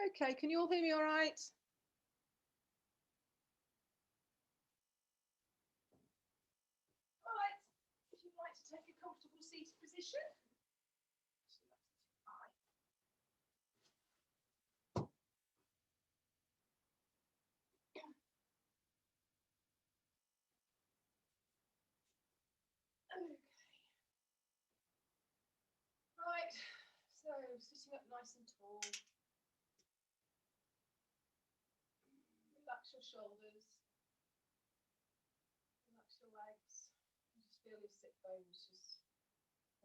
Okay, can you all hear me all right? Right, if you'd like to take a comfortable seated position. Okay. Right, so sitting up nice and tall. Relax your shoulders. Relax your legs. Just feel your sit bones just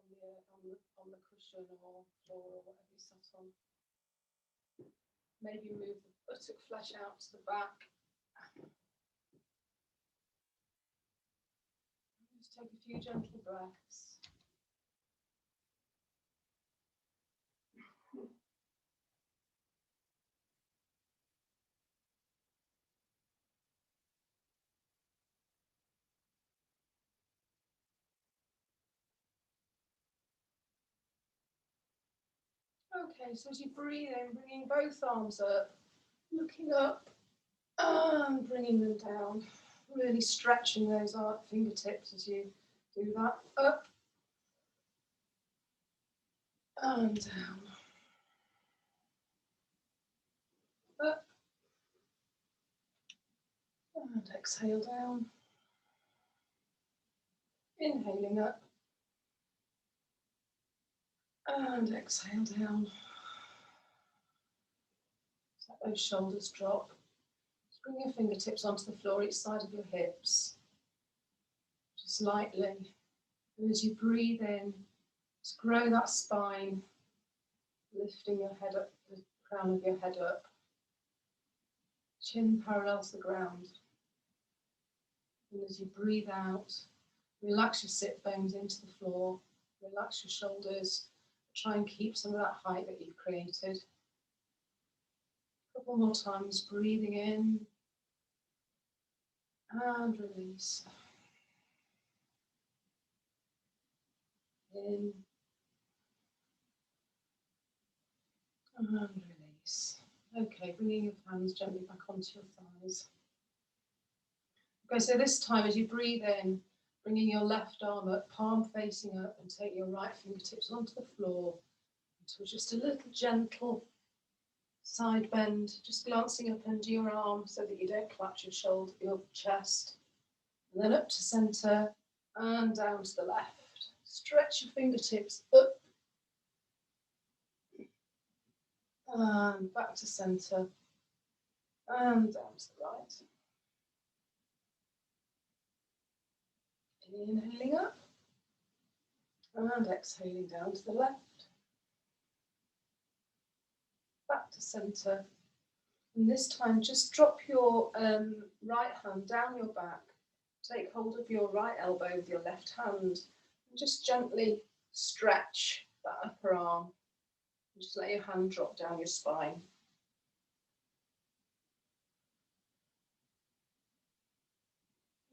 on the cushion or floor or whatever you sat on. Maybe move the buttock flesh out to the back. Just take a few gentle breaths. Okay, so as you breathe in, bringing both arms up, looking up and bringing them down, really stretching those fingertips as you do that, up and down, up and exhale down, inhaling up and exhale down. Let those shoulders drop. Just bring your fingertips onto the floor each side of your hips, just lightly. And as you breathe in, just grow that spine, lifting your head up, the crown of your head up. Chin parallels the ground. And as you breathe out, relax your sit bones into the floor, relax your shoulders, try and keep some of that height that you've created. A couple more times, breathing in and release. In and release. Okay, bringing your hands gently back onto your thighs. Okay, so this time as you breathe in, bringing your left arm up, palm facing up, and take your right fingertips onto the floor into just a little gentle side bend, just glancing up under your arm so that you don't collapse your shoulder, your chest, and then up to centre and down to the left. Stretch your fingertips up and back to centre and down to the right. Inhaling up and exhaling down to the left. Back to centre. And this time just drop your right hand down your back. Take hold of your right elbow with your left hand and just gently stretch that upper arm. And just let your hand drop down your spine.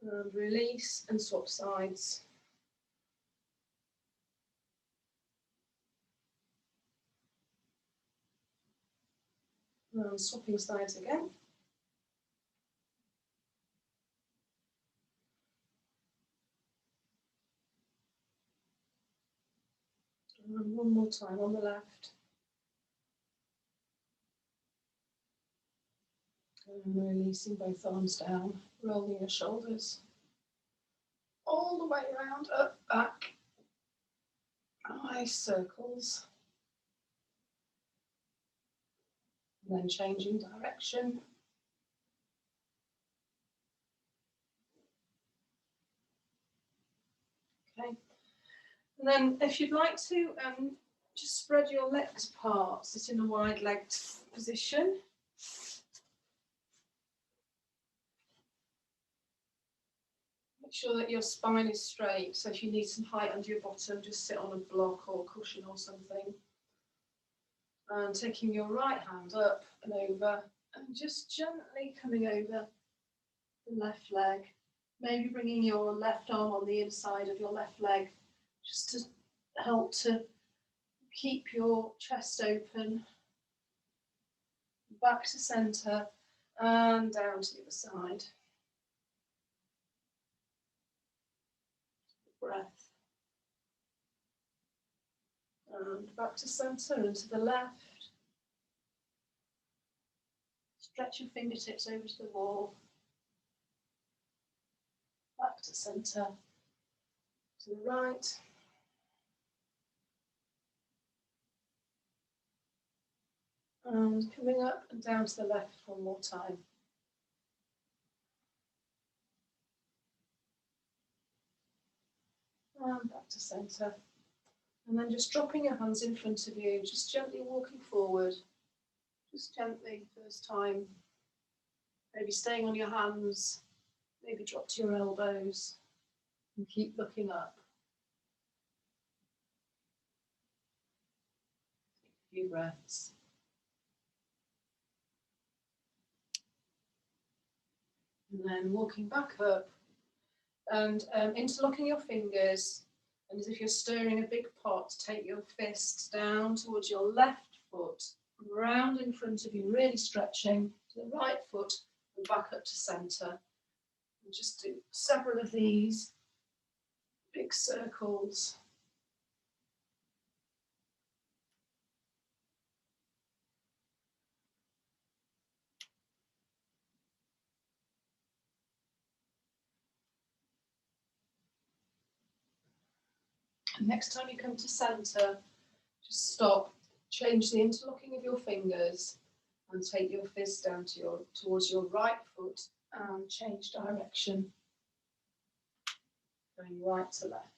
And release and swap sides. And swapping sides again. And one more time on the left. And releasing both arms down, rolling your shoulders all the way around, up, back. Nice circles. And then changing direction. Okay. And then if you'd like to just spread your legs apart, sit in a wide-legged position. Make sure that your spine is straight. So if you need some height under your bottom, just sit on a block or cushion or something. And taking your right hand up and over and just gently coming over the left leg. Maybe bringing your left arm on the inside of your left leg just to help to keep your chest open. back to centre and down to the other side. Breath. And back to centre and to the left. Stretch your fingertips over to the wall. Back to centre. To the right. And coming up and down to the left one more time. And back to centre. And then just dropping your hands in front of you, just gently walking forward. Just gently, first time. Maybe staying on your hands, maybe drop to your elbows and keep looking up. Take a few breaths. And then walking back up and interlocking your fingers. And as if you're stirring a big pot, take your fists down towards your left foot, round in front of you, really stretching to the right foot and back up to centre. And just do several of these big circles. And next time you come to centre, just stop, change the interlocking of your fingers and take your fist down to towards your right foot and change direction, going right to left.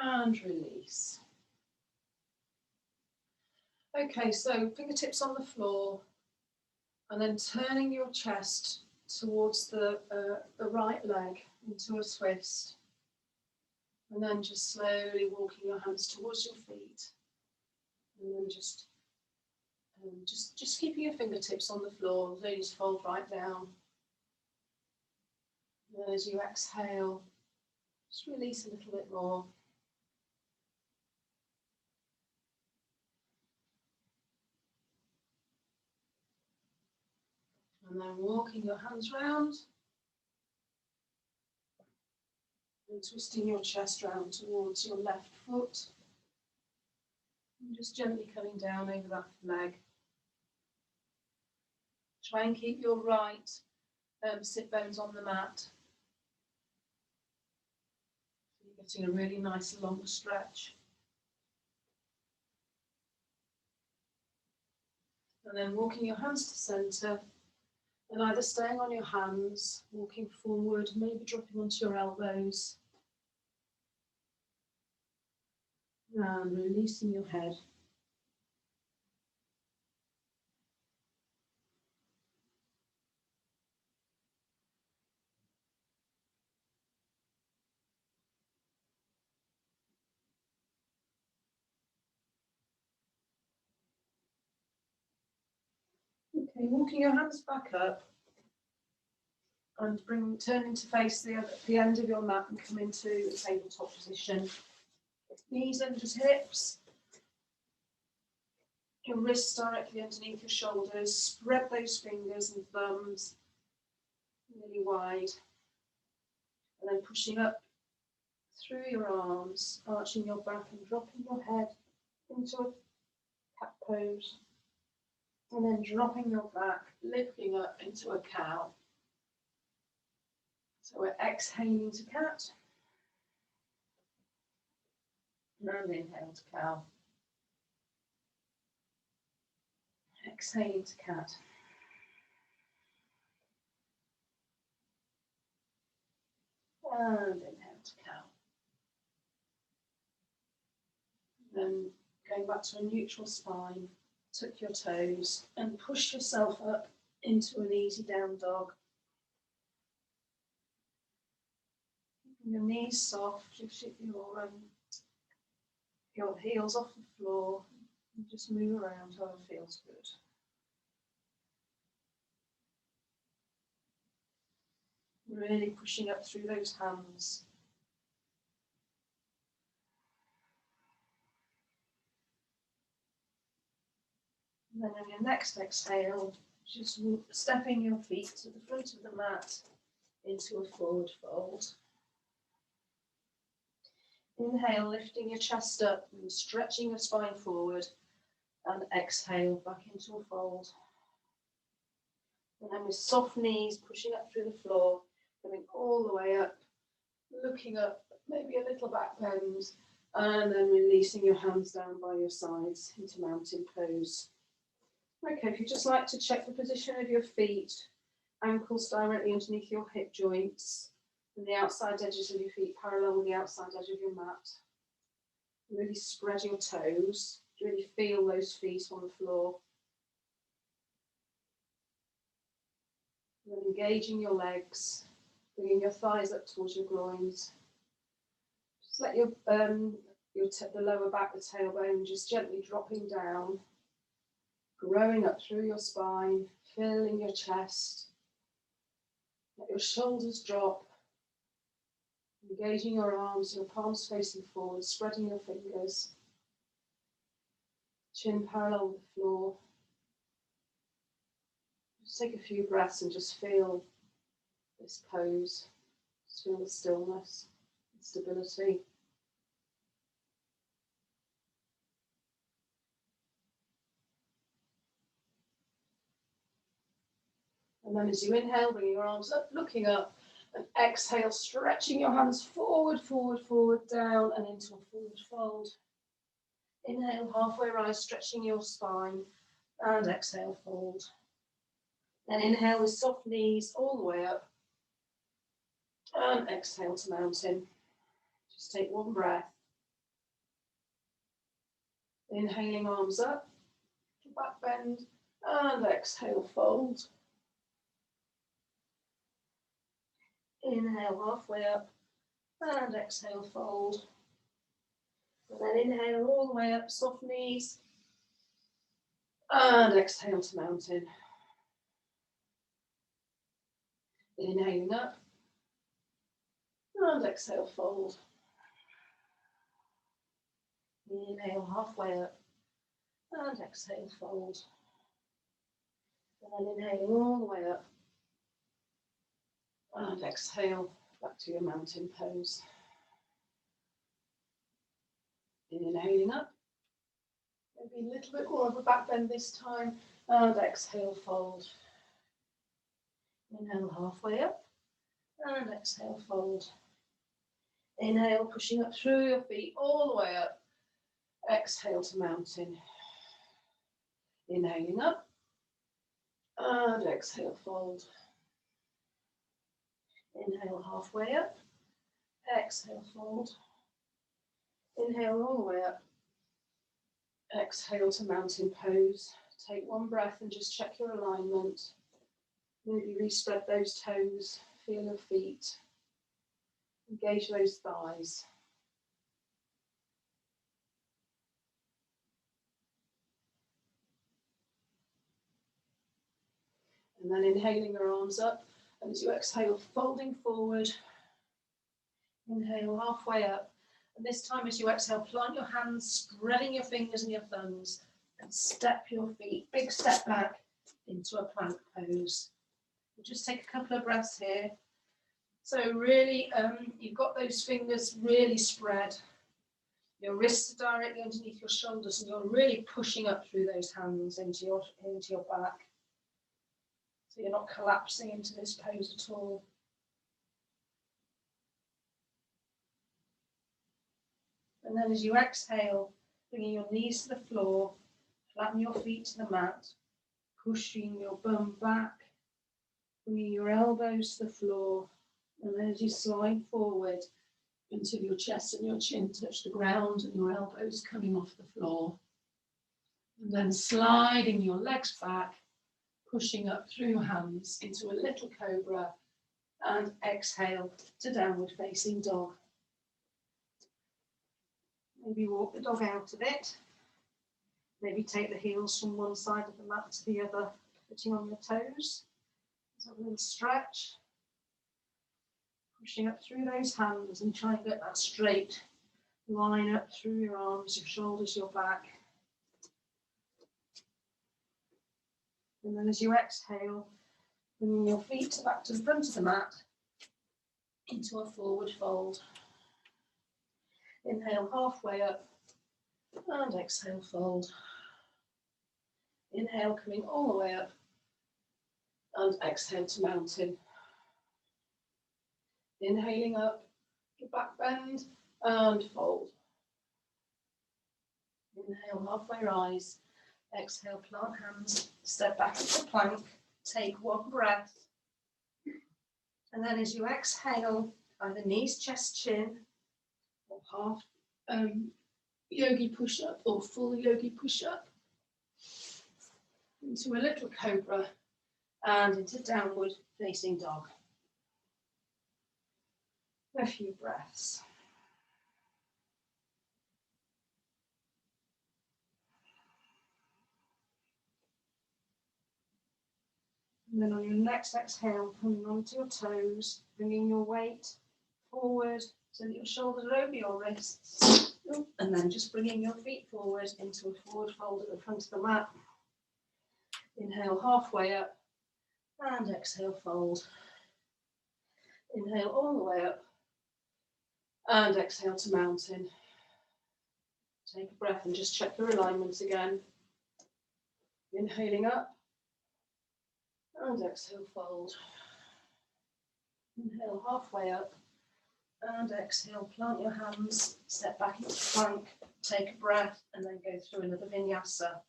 And release. Okay, so fingertips on the floor and then turning your chest towards the right leg into a twist. And then just slowly walking your hands towards your feet. And then just keeping your fingertips on the floor, they just fold right down. And as you exhale, just release a little bit more. And then walking your hands round and twisting your chest round towards your left foot. And just gently coming down over that leg. Try and keep your right sit bones on the mat. So you're getting a really nice long stretch. And then walking your hands to centre and either staying on your hands, walking forward, maybe dropping onto your elbows. And releasing your head. Okay, walking your hands back up and turning to face the end of your mat and come into a tabletop position. Knees under hips, your wrists directly underneath your shoulders. Spread those fingers and thumbs really wide. And then pushing up through your arms, arching your back and dropping your head into a cat pose. And then dropping your back, lifting up into a cow. So we're exhaling to cat. And inhale to cow. Exhaling to cat. And inhale to cow. Then going back to a neutral spine, tuck your toes and push yourself up into an easy down dog. Keeping your knees soft, your your heels off the floor and just move around however feels good. Really pushing up through those hands. And then on your next exhale, just stepping your feet to the front of the mat into a forward fold. Inhale, lifting your chest up and stretching your spine forward, and exhale back into a fold. And then with soft knees, pushing up through the floor, coming all the way up, looking up, maybe a little back bend, and then releasing your hands down by your sides into mountain pose. Okay, if you'd just like to check the position of your feet, ankles directly underneath your hip joints, and the outside edges of your feet parallel with the outside edge of your mat. Really spread your toes, really feel those feet on the floor. And then engaging your legs, bringing your thighs up towards your groins. Just let the lower back, the tailbone, just gently dropping down, growing up through your spine, filling your chest. Let your shoulders drop, engaging your arms, your palms facing forward, spreading your fingers, chin parallel with the floor. Just take a few breaths and just feel this pose. Just feel the stillness, the stability. And then as you inhale, bring your arms up, looking up, and exhale, stretching your hands forward, forward, forward, down, and into a forward fold. Inhale, halfway rise, stretching your spine, and exhale, fold. Then inhale with soft knees all the way up, and exhale to mountain. Just take one breath. Inhaling, arms up, back bend, and exhale, fold. Inhale, halfway up, and exhale, fold. And then inhale all the way up, soft knees, and exhale to mountain. Inhaling up, and exhale, fold. Inhale, halfway up, and exhale, fold. And then inhaling all the way up, and exhale back to your mountain pose. Inhaling up, maybe a little bit more of a back bend this time, and exhale, fold. Inhale, halfway up, and exhale, fold. Inhale, pushing up through your feet all the way up. Exhale to mountain. Inhaling up, and exhale, fold. Inhale, halfway up. Exhale, fold. Inhale all the way up. Exhale to mountain pose. Take one breath and just check your alignment. Maybe re-spread those toes, feel your feet, engage those thighs. And then inhaling your arms up, and as you exhale, folding forward. Inhale halfway up, and this time as you exhale, plant your hands, spreading your fingers and your thumbs, and step your feet, big step back into a plank pose. We'll just take a couple of breaths here. So really, you've got those fingers really spread. Your wrists are directly underneath your shoulders, and you're really pushing up through those hands into your back. So you're not collapsing into this pose at all. And then as you exhale, bringing your knees to the floor, flatten your feet to the mat, pushing your bum back, bringing your elbows to the floor, and then as you slide forward until your chest and your chin touch the ground and your elbows coming off the floor. And then sliding your legs back, pushing up through your hands into a little cobra, and exhale to downward facing dog. Maybe walk the dog out of it. Maybe take the heels from one side of the mat to the other, putting on your toes. Have a little stretch. Pushing up through those hands and try and get that straight line up through your arms, your shoulders, your back. And then as you exhale, bringing your feet back to the front of the mat into a forward fold. Inhale halfway up and exhale fold. Inhale coming all the way up and exhale to mountain. Inhaling up, your back bend and fold. Inhale, halfway rise. Exhale, plant hands, step back into plank, take one breath. And then as you exhale, either knees, chest, chin, or half yogi push-up or full yogi push-up, into a little cobra and into downward facing dog. A few breaths. And then on your next exhale, coming onto your toes, bringing your weight forward so that your shoulders are over your wrists. And then just bringing your feet forward into a forward fold at the front of the mat. Inhale halfway up and exhale fold. Inhale all the way up and exhale to mountain. Take a breath and just check your alignment again. Inhaling up and exhale fold. Inhale halfway up and exhale, plant your hands, step back into plank, take a breath and then go through another vinyasa.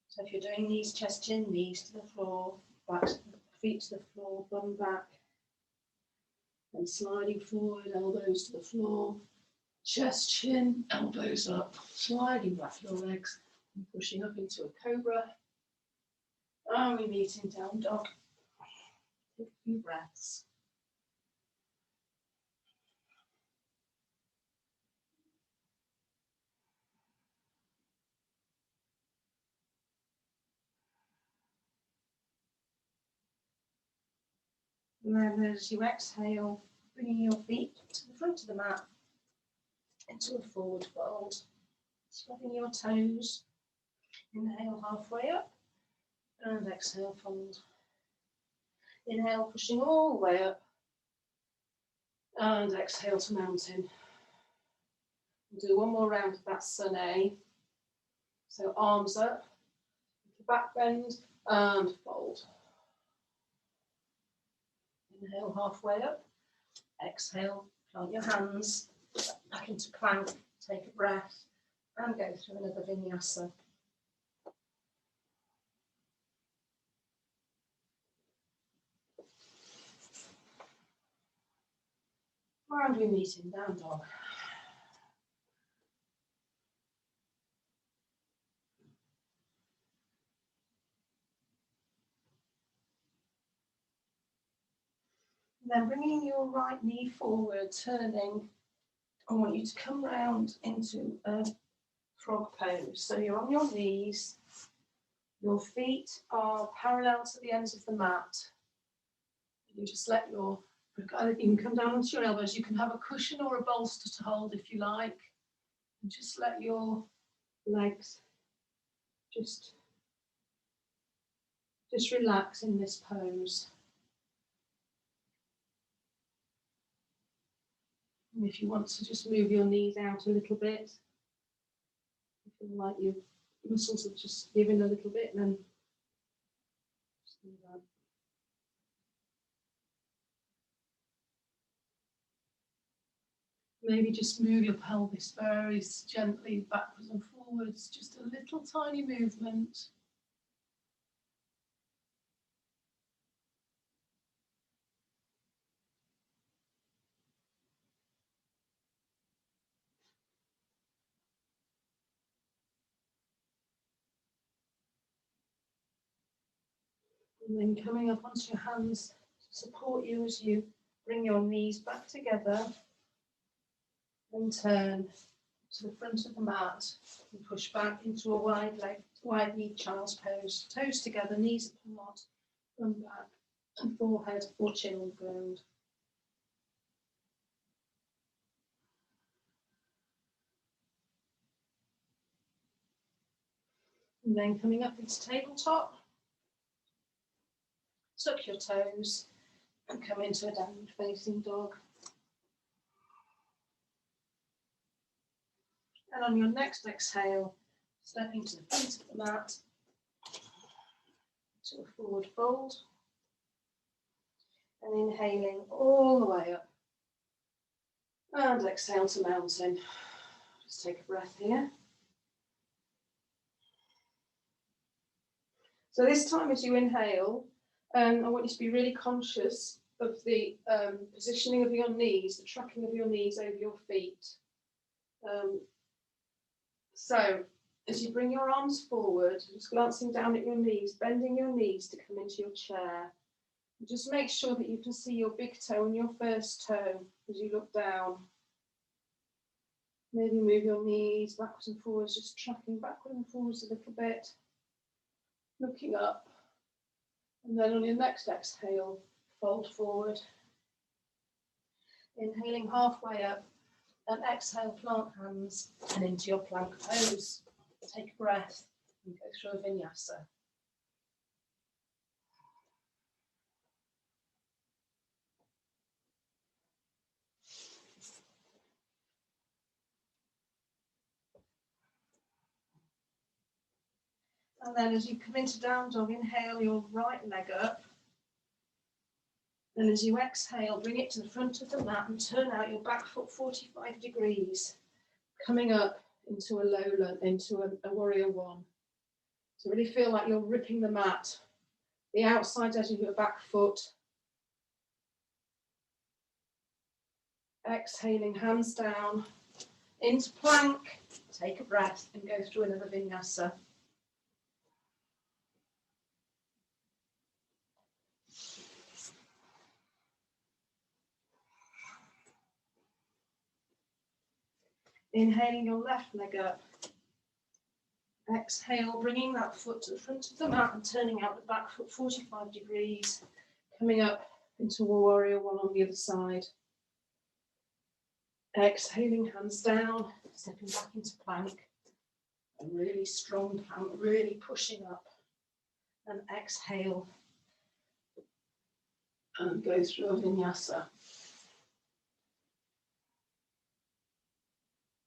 So if you're doing knees, chest, chin, knees to the floor, back to the feet to the floor, bum back, and sliding forward, elbows to the floor, chest, chin, elbows up, sliding back your legs and pushing up into a cobra. And we meet in down dog. Take a few breaths. And then as you exhale, bringing your feet to the front of the mat into a forward fold. Spreading your toes. Inhale halfway up and exhale fold. Inhale pushing all the way up and exhale to mountain. We'll do one more round of that sun A. So arms up, back bend and fold. Inhale halfway up, exhale, plant your hands back into plank, take a breath and go through another vinyasa. And we meet in down dog. And then bringing your right knee forward, turning, I want you to come round into a frog pose. So you're on your knees, your feet are parallel to the ends of the mat. You just let your, you can come down onto your elbows, you can have a cushion or a bolster to hold if you like. And just let your legs just relax in this pose. And if you want to just move your knees out a little bit, you feel like your muscles are just giving a little bit, then just do that. Maybe just move your pelvis very gently backwards and forwards, just a little tiny movement. And then coming up onto your hands to support you as you bring your knees back together and turn to the front of the mat and push back into a wide knee child's pose. Toes together, knees apart, run back, and forehead or chin on the ground. And then coming up into tabletop, tuck your toes and come into a downward facing dog. And on your next exhale, stepping to the front of the mat, to a forward fold, and inhaling all the way up. And exhale to mountain. Just take a breath here. So this time as you inhale, I want you to be really conscious of the positioning of your knees, the tracking of your knees over your feet. So as you bring your arms forward, just glancing down at your knees, bending your knees to come into your chair. Just make sure that you can see your big toe and your first toe as you look down. Maybe move your knees backwards and forwards, just tracking backwards and forwards a little bit. Looking up. And then on your next exhale, fold forward. Inhaling halfway up. And exhale, plant hands and into your plank pose. Take a breath and go through a vinyasa. And then as you come into down dog, inhale your right leg up. And as you exhale, bring it to the front of the mat and turn out your back foot 45 degrees, coming up into a low lunge, into a warrior one. So really feel like you're ripping the mat, the outside edge of your back foot. Exhaling, hands down, into plank, take a breath and go through another vinyasa. Inhaling your left leg up. Exhale, bringing that foot to the front of the mat and turning out the back foot 45 degrees, coming up into a warrior one on the other side. Exhaling, hands down, stepping back into plank. A really strong plank, really pushing up. And exhale. And go through a vinyasa.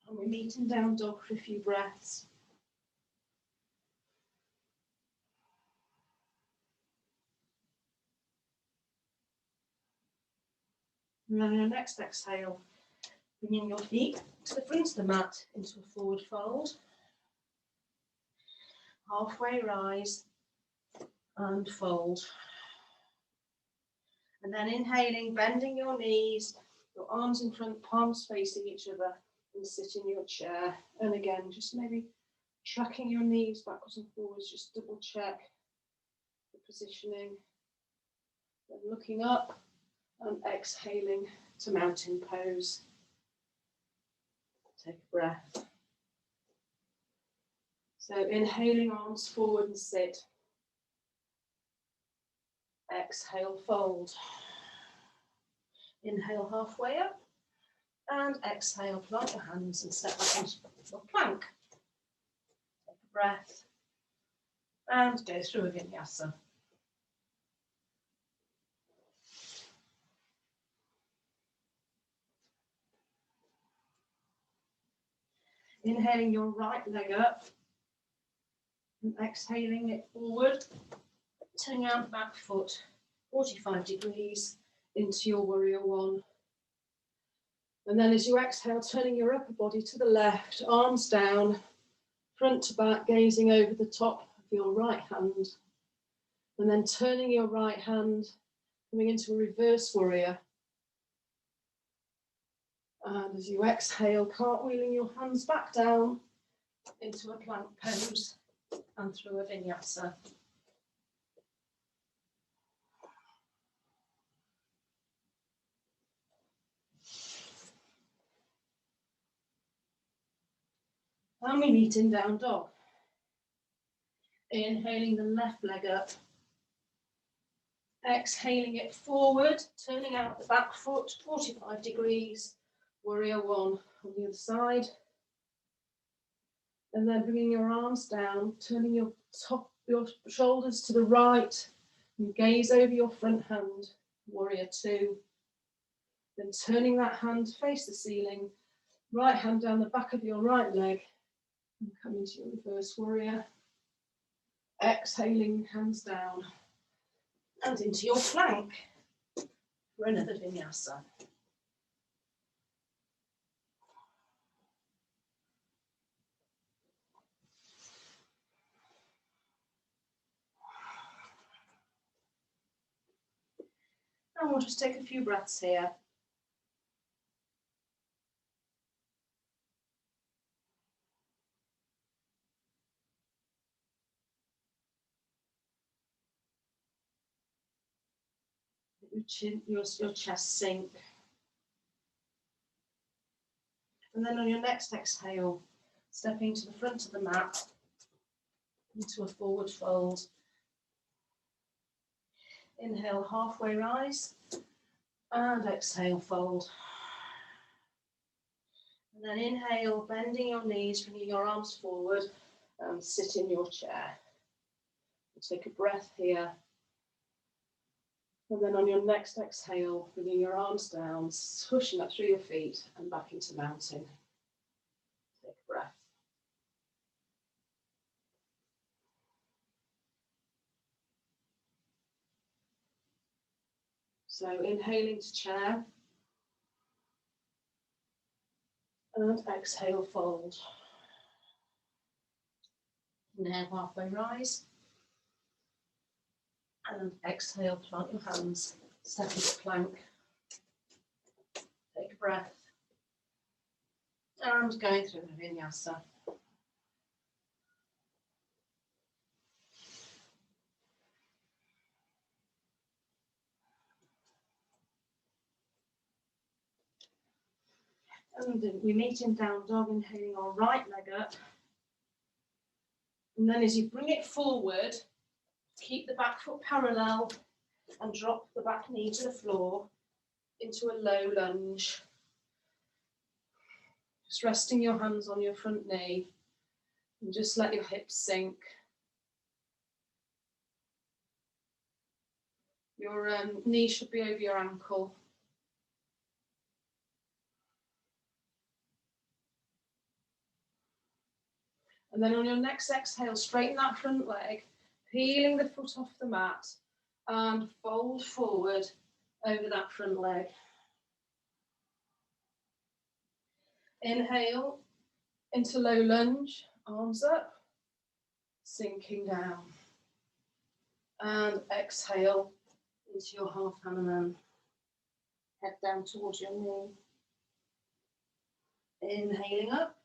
And we meet in down dog for a few breaths. And then on your next exhale, bringing your feet to the front of the mat into a forward fold. Halfway rise and fold. And then inhaling, bending your knees, your arms in front, palms facing each other, and sit in your chair. And again, just maybe tracking your knees backwards and forwards, just double check the positioning. Then looking up and exhaling to mountain pose. Take a breath. So inhaling, arms forward and sit. Exhale, fold. Inhale halfway up. And exhale, plant your hands and step back into your plank. Take a breath. And go through a vinyasa. Inhaling your right leg up. And exhaling it forward. Turning out the back foot 45 degrees into your warrior one. And then as you exhale, turning your upper body to the left, arms down, front to back, gazing over the top of your right hand. And then turning your right hand, coming into a reverse warrior. And as you exhale, cartwheeling your hands back down into a plank pose and through a vinyasa. And we meet in down dog. Inhaling the left leg up. Exhaling it forward, turning out the back foot 45 degrees. Warrior one on the other side. And then bringing your arms down, turning your shoulders to the right, and gaze over your front hand, warrior two. Then turning that hand to face the ceiling, right hand down the back of your right leg, and coming to your reverse warrior. Exhaling, hands down, and into your plank for another vinyasa. And we'll just take a few breaths here. Your chest sink. And then on your next exhale, stepping to the front of the mat into a forward fold. Inhale, halfway rise, and exhale, fold. And then inhale, bending your knees, bringing your arms forward, and sit in your chair. Take a breath here. And then on your next exhale, bringing your arms down, pushing up through your feet and back into mountain. Take a breath. So inhaling to chair. And exhale, fold. Inhale, halfway rise. And exhale, plant your hands, step into plank. Take a breath. And going through the vinyasa. And we meet in down dog, inhaling our right leg up. And then as you bring it forward, keep the back foot parallel and drop the back knee to the floor into a low lunge. Just resting your hands on your front knee and just let your hips sink. Your knee should be over your ankle. And then on your next exhale, straighten that front leg, peeling the foot off the mat and fold forward over that front leg. Inhale into low lunge, arms up, sinking down. And exhale into your half Hanuman. Head down towards your knee. Inhaling up.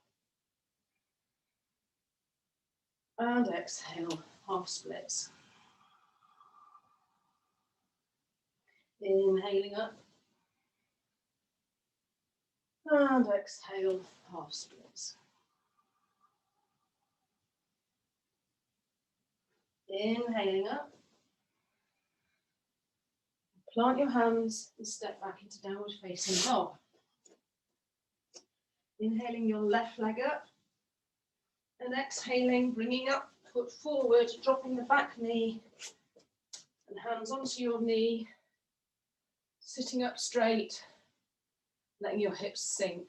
And exhale, half splits. Inhaling up. And exhale, half splits. Inhaling up. Plant your hands and step back into downward facing dog. Inhaling your left leg up. And exhaling, bringing up, foot forward, dropping the back knee. And hands onto your knee. Sitting up straight, letting your hips sink.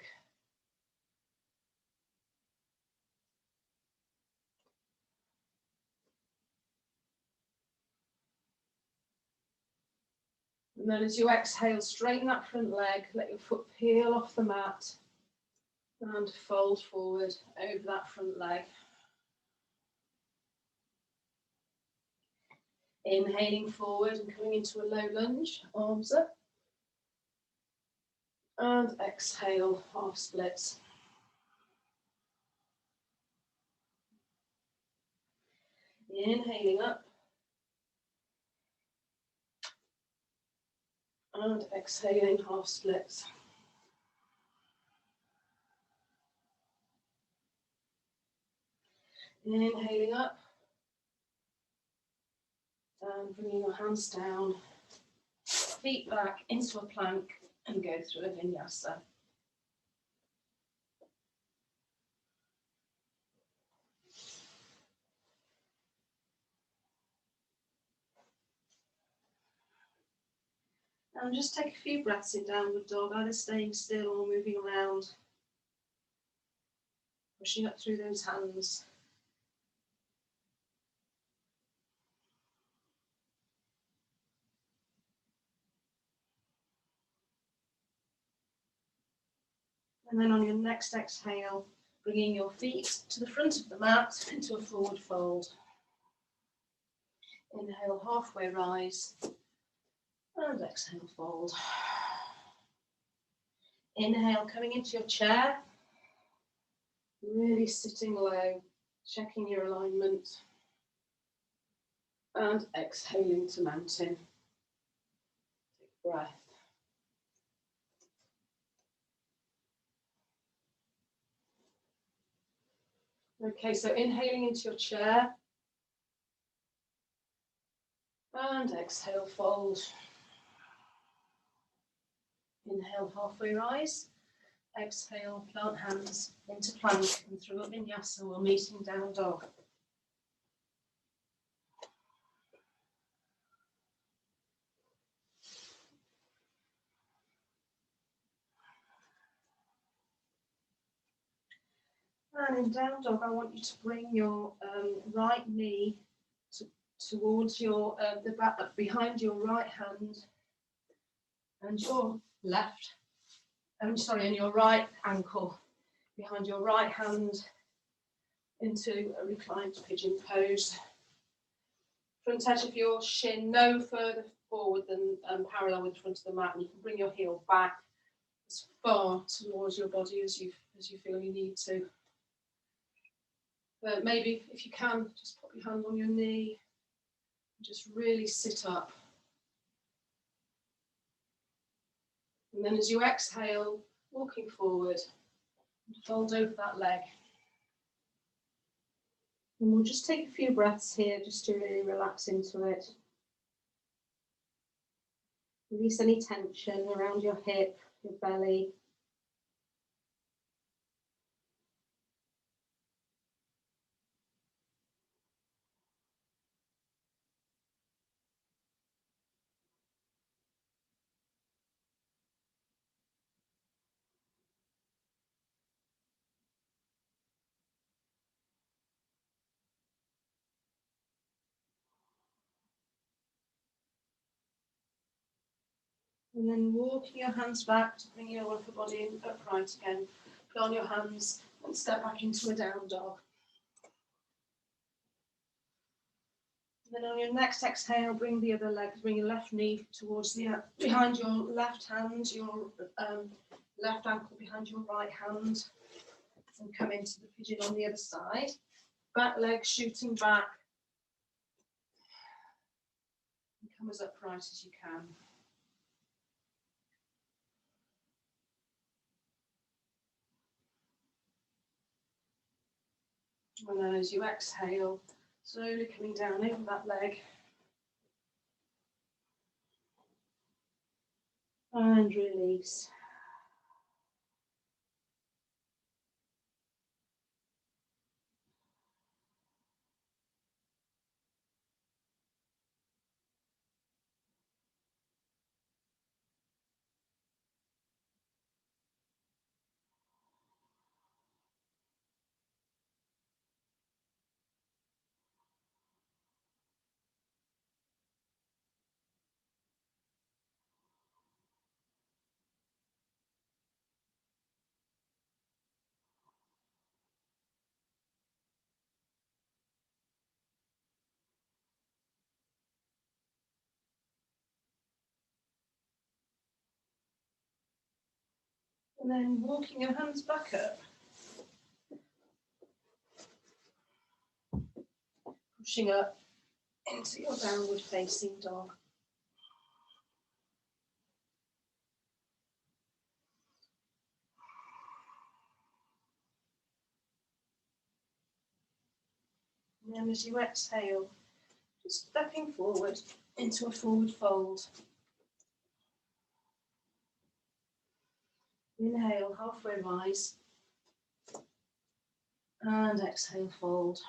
And then as you exhale, straighten that front leg, let your foot peel off the mat and fold forward over that front leg. Inhaling forward and coming into a low lunge, arms up. And exhale, half splits. Inhaling up. And exhaling, half splits. Inhaling up and bringing your hands down, feet back into a plank and go through a vinyasa. And just take a few breaths in downward dog, either staying still or moving around, pushing up through those hands. And then on your next exhale, bringing your feet to the front of the mat into a forward fold. Inhale, halfway rise, and exhale, fold. Inhale, coming into your chair, really sitting low, checking your alignment, and exhaling to mountain. Take a breath. Okay, so inhaling into your chair, and exhale, fold. Inhale, halfway rise. Exhale, plant hands into plank and through a vinyasa or meeting down dog. And in down dog, I want you to bring your right knee towards your the back behind your right hand and your left. And your right ankle behind your right hand into a reclined pigeon pose. Front edge of your shin no further forward than parallel with the front of the mat, and you can bring your heel back as far towards your body as you feel you need to. But maybe if you can, just put your hand on your knee and just really sit up. And then as you exhale, walking forward, fold over that leg. And we'll just take a few breaths here just to really relax into it. Release any tension around your hip, your belly. And then walking your hands back to bring your upper body upright again. Put on your hands and step back into a down dog. And then on your next exhale, bring the other leg, bring your left knee towards the behind your left hand, your left ankle behind your right hand, and come into the pigeon on the other side. Back leg shooting back. And come as upright as you can. And then as you exhale, slowly coming down over that leg. And release. And then walking your hands back up. Pushing up into your downward facing dog. then as you exhale, just stepping forward into a forward fold. Inhale, halfway rise. And exhale, fold.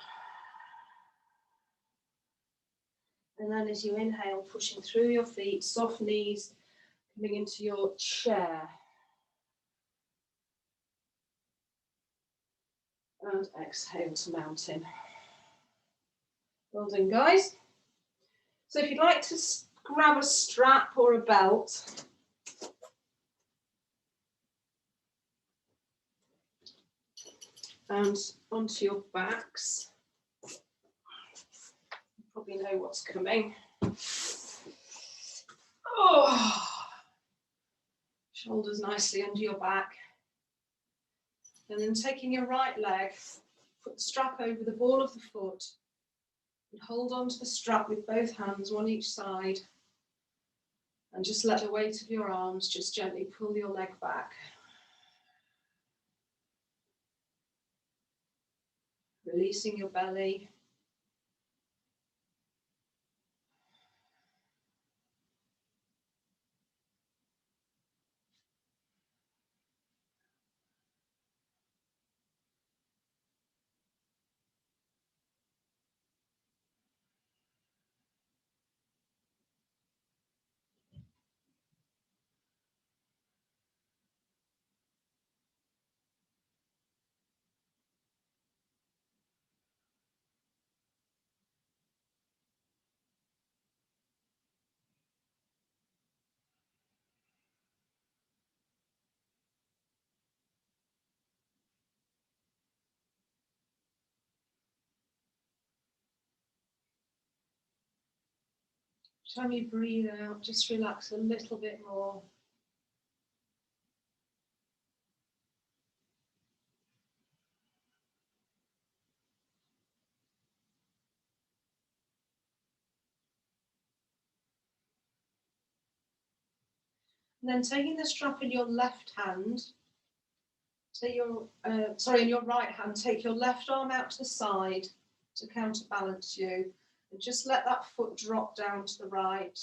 And then as you inhale, pushing through your feet, soft knees, coming into your chair. And exhale to mountain. Well done, guys. So if you'd like to grab a strap or a belt, and onto your backs. You probably know what's coming. Oh, shoulders nicely under your back. And then taking your right leg, put the strap over the ball of the foot and hold on to the strap with both hands, one each side. And just let the weight of your arms just gently pull your leg back. Releasing your belly. Each time you breathe out, just relax a little bit more. And then taking the strap in your left hand, in your right hand, take your left arm out to the side to counterbalance you. And just let that foot drop down to the right.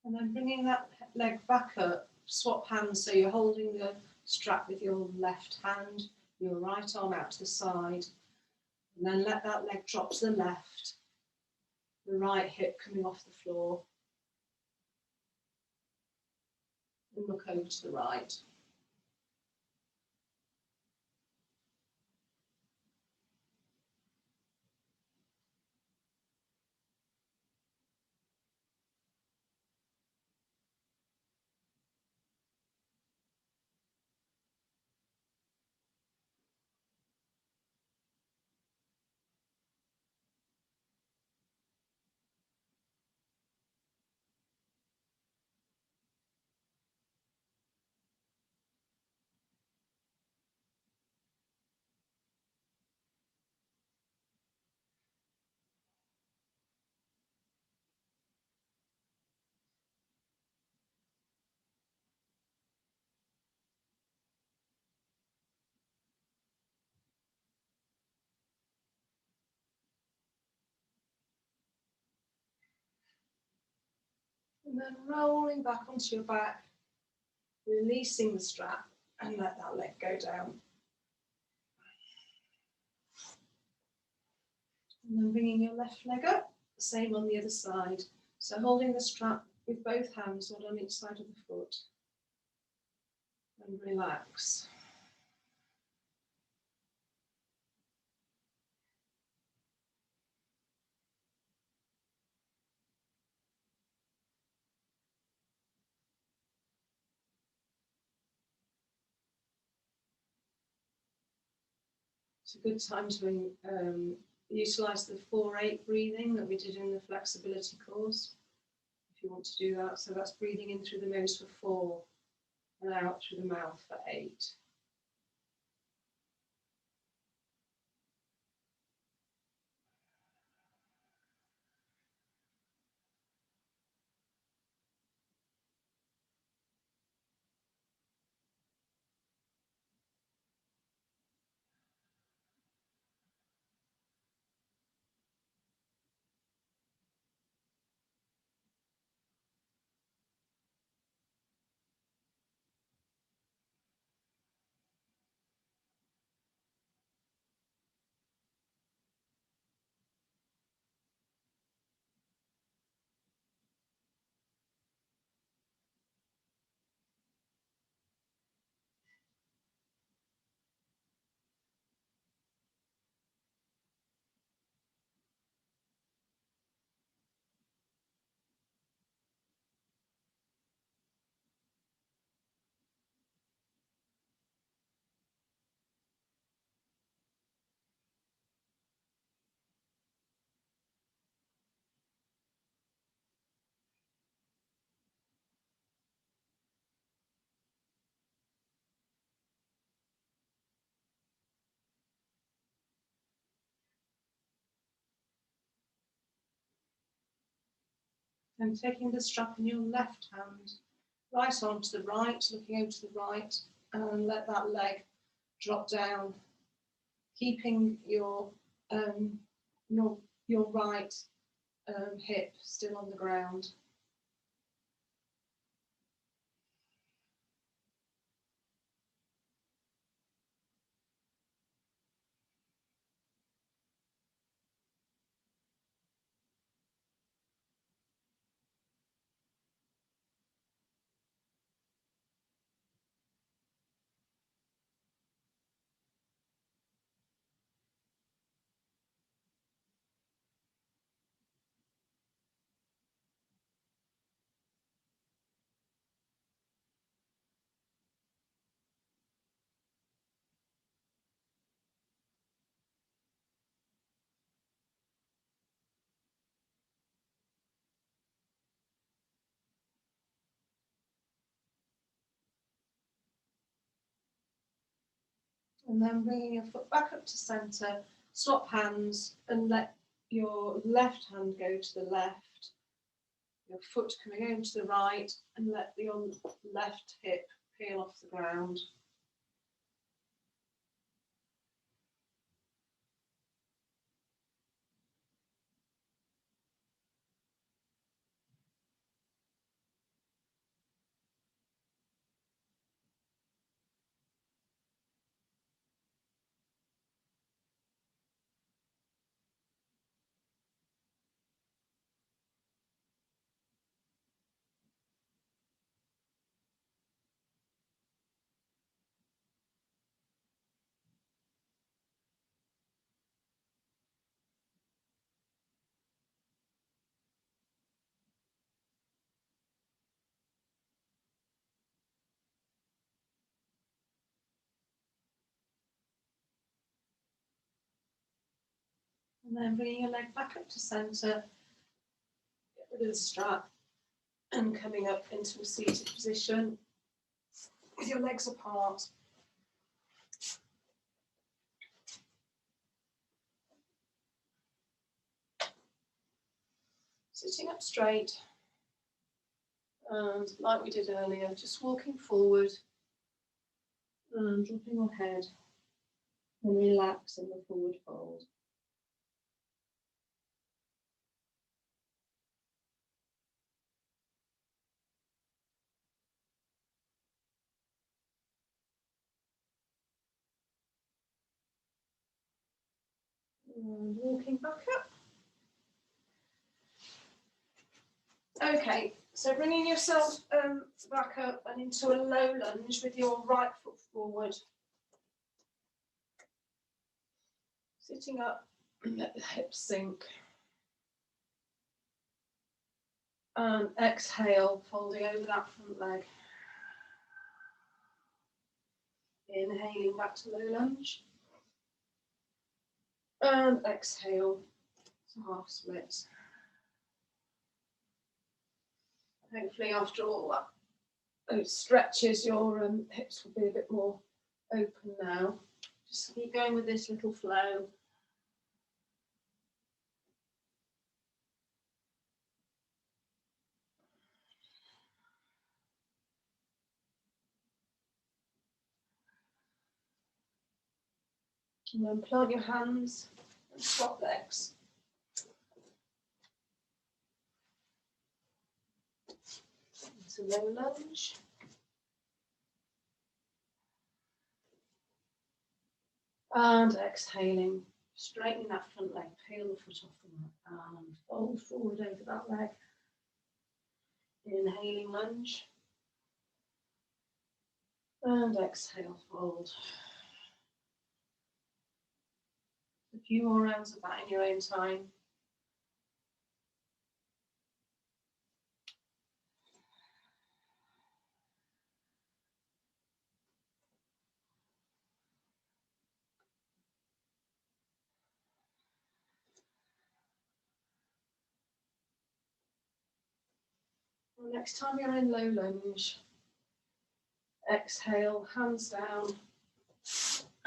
And then bringing that leg back up, swap hands so you're holding the strap with your left hand, your right arm out to the side, and then let that leg drop to the left, the right hip coming off the floor, and look over to the right. And then rolling back onto your back, releasing the strap. and let that leg go down. And then bringing your left leg up, same on the other side. So holding the strap with both hands, hold on each side of the foot, and relax. It's a good time to utilise the 4-8 breathing that we did in the flexibility course, if you want to do that. So that's breathing in through the nose for 4 and out through the mouth for 8. And taking the strap in your left hand, right arm to the right, looking over to the right, and let that leg drop down, keeping your right hip still on the ground. And then bringing your foot back up to centre, swap hands and let your left hand go to the left, your foot coming over to the right, and let your left hip peel off the ground. And then bringing your leg back up to centre, get rid of the strap, and coming up into a seated position with your legs apart. Sitting up straight, and like we did earlier, just walking forward and dropping your head and relax in the forward fold. And walking back up. Okay, so bringing yourself back up and into a low lunge with your right foot forward. Sitting up, let the hips sink. And exhale, folding over that front leg. Inhaling back to low lunge. And exhale to half splits. Hopefully after all that, those stretches, your hips will be a bit more open now. Just keep going with this little flow. And then plant your hands and swap legs. Into low lunge. And exhaling, straightening that front leg, peel the foot off the mat and fold forward over that leg. Inhaling lunge. And exhale, fold. A few more rounds of that in your own time. And next time you're in low lunge, exhale, hands down,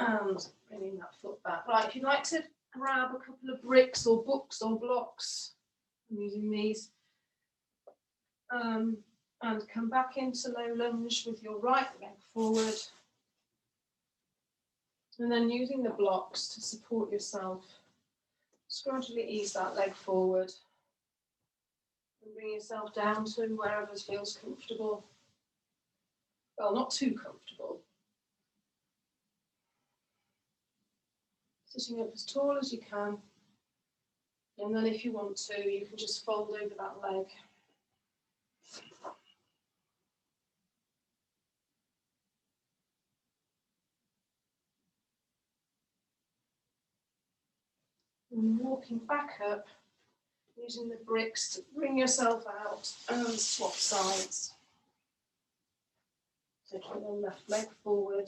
and bringing that foot back. Right, if you'd like to grab a couple of bricks or books or blocks, I'm using these, and come back into low lunge with your right leg forward, and then using the blocks to support yourself, just gradually ease that leg forward and bring yourself down to wherever feels comfortable. Well, not too comfortable. Sitting up as tall as you can, and then if you want to, you can just fold over that leg. And walking back up, using the bricks to bring yourself out and swap sides. Taking your left leg forward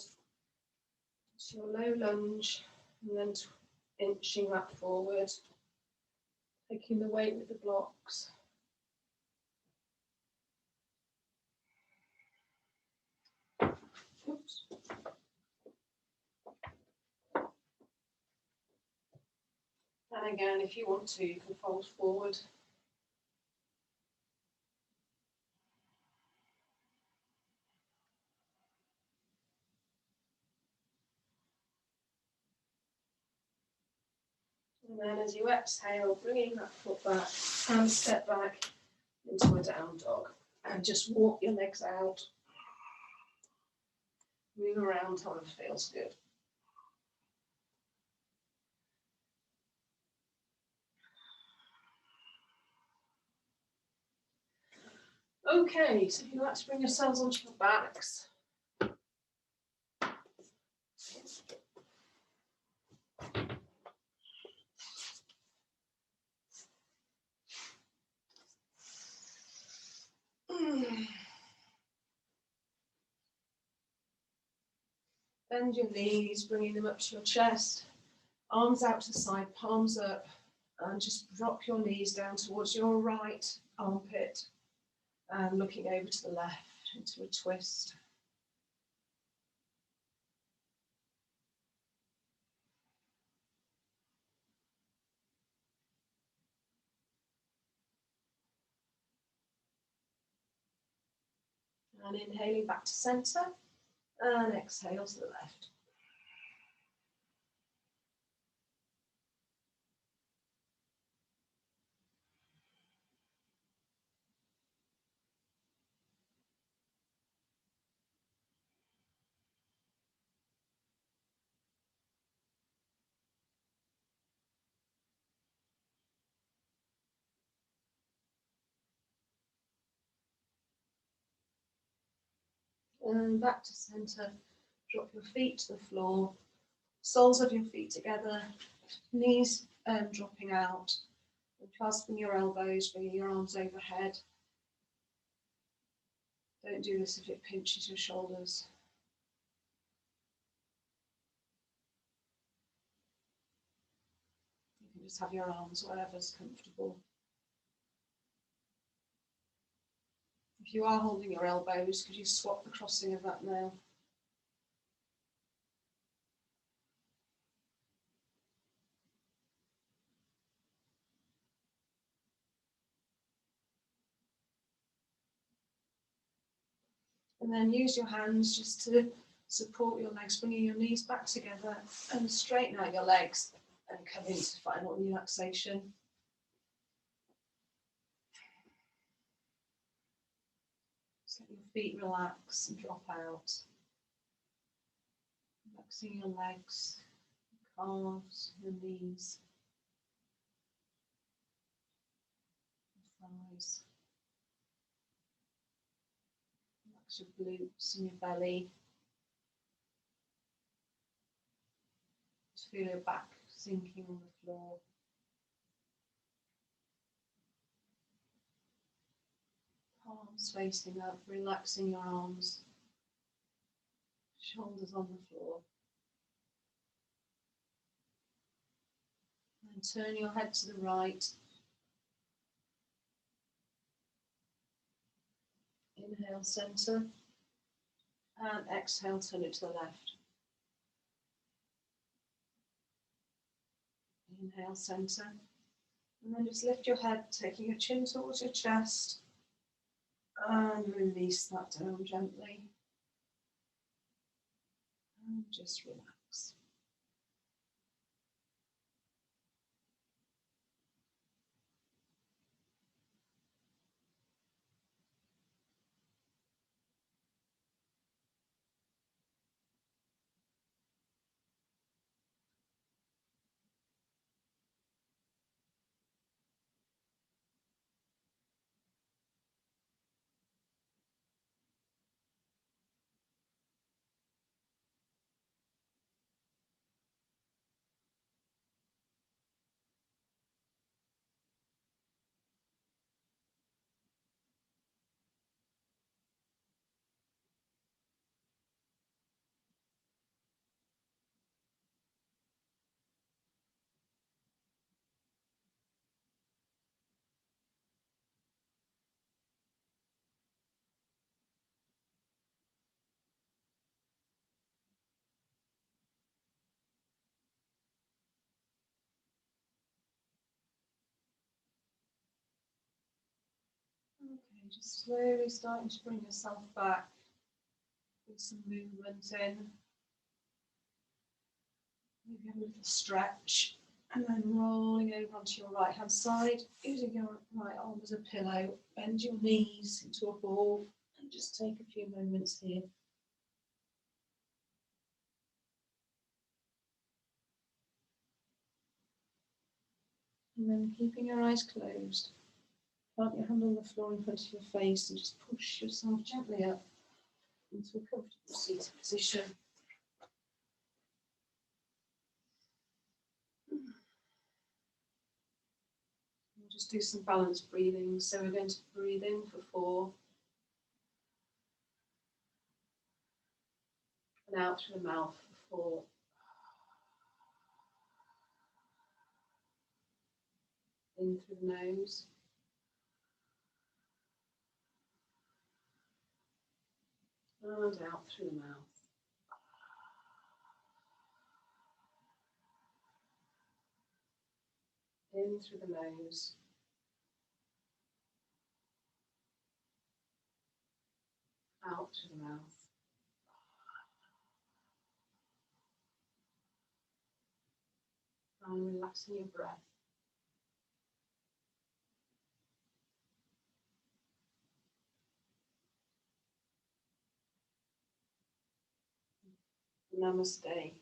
to your low lunge, and then inching that forward, taking the weight with the blocks. Oops. And again, if you want to, you can fold forward. And then as you exhale, bringing that foot back and step back into a down dog. And just walk your legs out. Move around however feels good. Okay, so if you like to bring yourselves onto your backs. Bend your knees, bringing them up to your chest. Arms out to the side, palms up, and just drop your knees down towards your right armpit and looking over to the left into a twist. And inhaling back to center and exhale to the left. And back to centre. Drop your feet to the floor. Soles of your feet together. Knees dropping out. And clasping your elbows, bringing your arms overhead. Don't do this if it pinches your shoulders. You can just have your arms wherever's comfortable. If you are holding your elbows, could you swap the crossing of that nail? And then use your hands just to support your legs, bringing your knees back together and straighten out your legs and come into final relaxation. Just let your feet relax and drop out. Relaxing your legs, your calves, your knees, your thighs. Relax your glutes and your belly. Just feel your back sinking on the floor. Palms facing up, relaxing your arms, shoulders on the floor. And turn your head to the right. Inhale, centre. And exhale, turn it to the left. Inhale, centre. And then just lift your head, taking your chin towards your chest. And release that down gently. And just relax. Okay, just slowly starting to bring yourself back with some movement in. Maybe have a little stretch and then rolling over onto your right hand side, using your right arm as a pillow. Bend your knees into a ball and just take a few moments here. And then keeping your eyes closed, plant your hand on the floor in front of your face and just push yourself gently up into a comfortable seated position. We'll just do some balanced breathing. So we're going to breathe in for 4 and out through the mouth for 4. In through the nose. And out through the mouth. In through the nose. Out through the mouth. And relaxing your breath. Namaste.